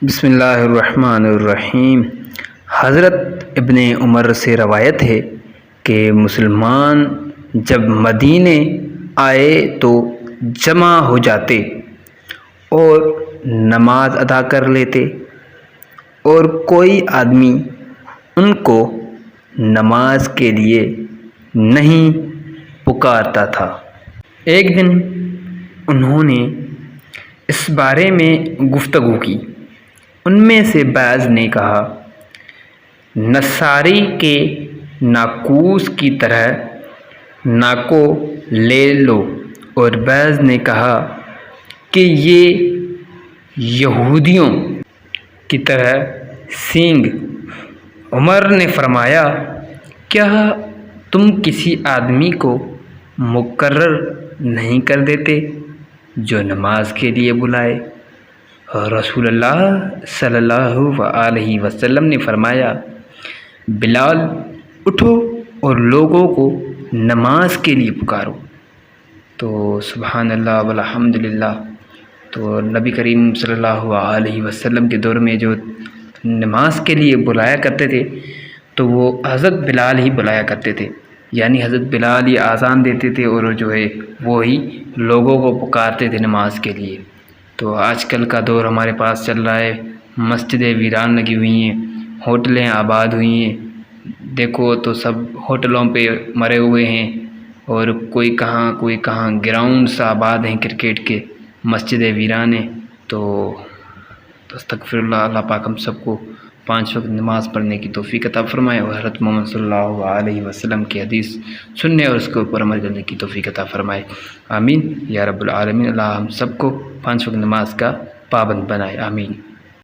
بسم اللہ الرحمن الرحیم۔ حضرت ابن عمر سے روایت ہے کہ مسلمان جب مدینے آئے تو جمع ہو جاتے اور نماز ادا کر لیتے، اور کوئی آدمی ان کو نماز کے لیے نہیں پکارتا تھا۔ ایک دن انہوں نے اس بارے میں گفتگو کی۔ ان میں سے بعض نے کہا، نصاری کے ناقوس کی طرح ناکو لے لو، اور بعض نے کہا کہ یہ یہودیوں کی طرح سینگ۔ عمر نے فرمایا، کیا تم کسی آدمی کو مقرر نہیں کر دیتے جو نماز کے لیے بلائے؟ رسول اللہ صلی اللہ علیہ وسلم نے فرمایا، بلال اٹھو اور لوگوں کو نماز کے لیے پکارو۔ تو سبحان اللہ والحمد للہ۔ تو نبی کریم صلی اللہ علیہ وسلم کے دور میں جو نماز کے لیے بلایا کرتے تھے تو وہ حضرت بلال ہی بلایا کرتے تھے، یعنی حضرت بلال ہی اذان دیتے تھے اور جو ہے وہی لوگوں کو پکارتے تھے نماز کے لیے۔ تو آج کل کا دور ہمارے پاس چل رہا ہے، مسجدیں ویران لگی ہوئی ہیں، ہوٹلیں آباد ہوئی ہیں، دیکھو تو سب ہوٹلوں پہ مرے ہوئے ہیں، اور کوئی کہاں گراؤنڈس آباد ہیں کرکٹ کے، مسجدیں ویران ہیں۔ تو استغفر اللہ، اللہ پاک ہم سب کو 5 وقت نماز پڑھنے کی توفیق عطا فرمائے، اور حضرت محمد صلی اللہ علیہ وسلم کی حدیث سننے اور اس کے اوپر عمل کرنے کی توفیق عطا فرمائے، آمین یا رب العالمین۔ اللہ ہم سب کو 5 وقت نماز کا پابند بنائے، آمین۔